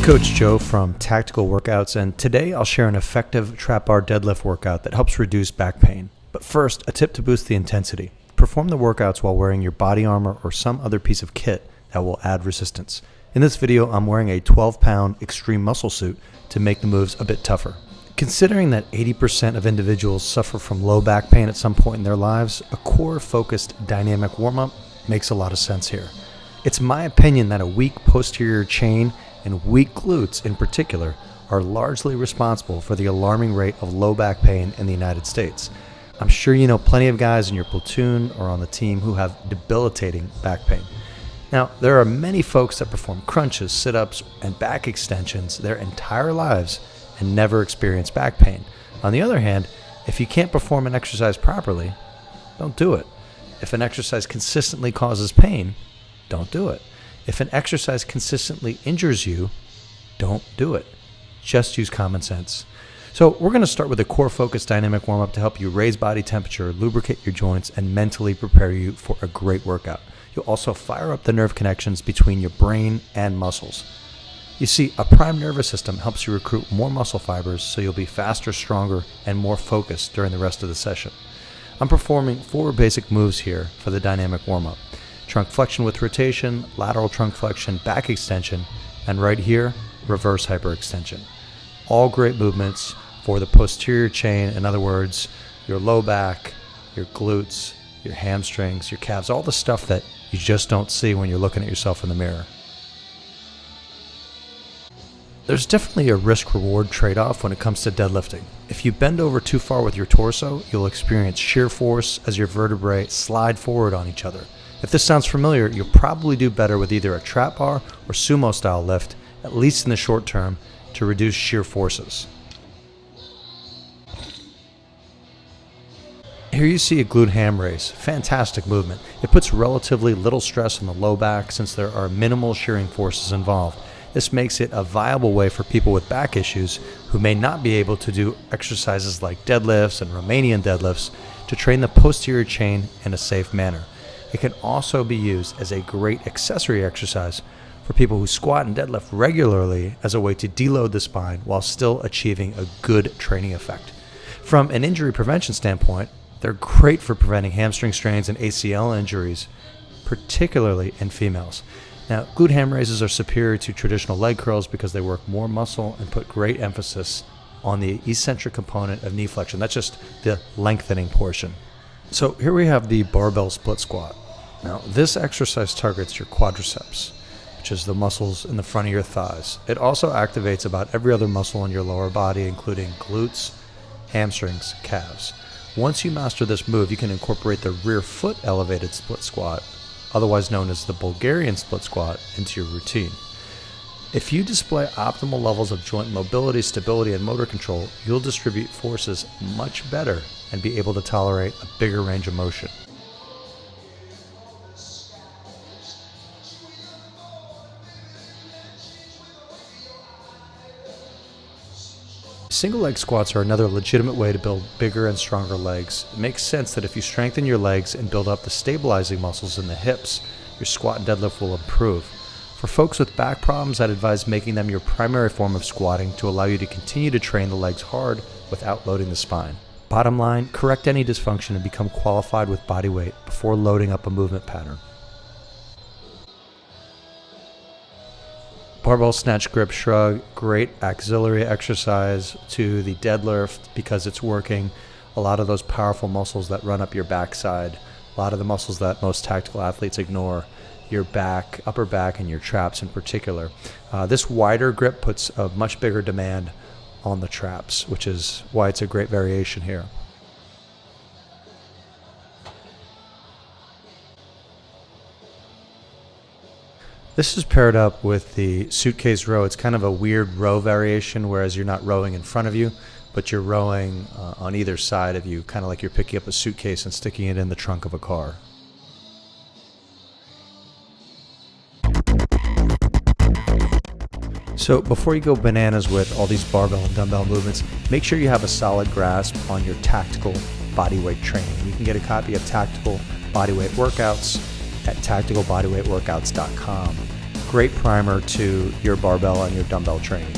Coach Joe from Tactical Workouts, and today I'll share an effective trap bar deadlift workout that helps reduce back pain. But first, a tip to boost the intensity. Perform the workouts while wearing your body armor or some other piece of kit that will add resistance. In this video, I'm wearing a 12-pound extreme muscle suit to make the moves a bit tougher. Considering that 80% of individuals suffer from low back pain at some point in their lives, a core-focused dynamic warm-up makes a lot of sense here. It's my opinion that a weak posterior chain and weak glutes in particular are largely responsible for the alarming rate of low back pain in the United States. I'm sure you know plenty of guys in your platoon or on the team who have debilitating back pain. Now, there are many folks that perform crunches, sit-ups, and back extensions their entire lives and never experience back pain. On the other hand, if you can't perform an exercise properly, don't do it. If an exercise consistently causes pain, don't do it. If an exercise consistently injures you, don't do it. Just use common sense. So we're going to start with a core focused dynamic warm-up to help you raise body temperature, lubricate your joints, and mentally prepare you for a great workout. You'll also fire up the nerve connections between your brain and muscles. You see, a prime nervous system helps you recruit more muscle fibers so you'll be faster, stronger, and more focused during the rest of the session. I'm performing 4 basic moves here for the dynamic warm-up. Trunk flexion with rotation, lateral trunk flexion, back extension, and right here, reverse hyperextension. All great movements for the posterior chain, in other words, your low back, your glutes, your hamstrings, your calves, all the stuff that you just don't see when you're looking at yourself in the mirror. There's definitely a risk-reward trade-off when it comes to deadlifting. If you bend over too far with your torso, you'll experience shear force as your vertebrae slide forward on each other. If this sounds familiar, you'll probably do better with either a trap bar or sumo style lift, at least in the short term, to reduce shear forces. Here you see a glute-ham raise. Fantastic movement. It puts relatively little stress on the low back since there are minimal shearing forces involved. This makes it a viable way for people with back issues who may not be able to do exercises like deadlifts and Romanian deadlifts to train the posterior chain in a safe manner. It can also be used as a great accessory exercise for people who squat and deadlift regularly as a way to deload the spine while still achieving a good training effect. From an injury prevention standpoint, they're great for preventing hamstring strains and ACL injuries, particularly in females. Now, glute-ham raises are superior to traditional leg curls because they work more muscle and put great emphasis on the eccentric component of knee flexion. That's just the lengthening portion. So here we have the barbell split squat. Now, this exercise targets your quadriceps, which is the muscles in the front of your thighs. It also activates about every other muscle in your lower body, including glutes, hamstrings, calves. Once you master this move, you can incorporate the rear foot elevated split squat, otherwise known as the Bulgarian split squat, into your routine. If you display optimal levels of joint mobility, stability, and motor control, you'll distribute forces much better and be able to tolerate a bigger range of motion. Single leg squats are another legitimate way to build bigger and stronger legs. It makes sense that if you strengthen your legs and build up the stabilizing muscles in the hips, your squat and deadlift will improve. For folks with back problems, I'd advise making them your primary form of squatting to allow you to continue to train the legs hard without loading the spine. Bottom line, correct any dysfunction and become qualified with body weight before loading up a movement pattern. Barbell snatch grip shrug, great auxiliary exercise to the deadlift because it's working a lot of those powerful muscles that run up your backside, a lot of the muscles that most tactical athletes ignore, your back, upper back, and your traps in particular. This wider grip puts a much bigger demand on the traps, which is why it's a great variation here. This is paired up with the suitcase row. It's kind of a weird row variation, whereas you're not rowing in front of you, but you're rowing on either side of you, kind of like you're picking up a suitcase and sticking it in the trunk of a car. So before you go bananas with all these barbell and dumbbell movements, make sure you have a solid grasp on your tactical bodyweight training. You can get a copy of Tactical Bodyweight Workouts at tacticalbodyweightworkouts.com. great primer to your barbell and your dumbbell training.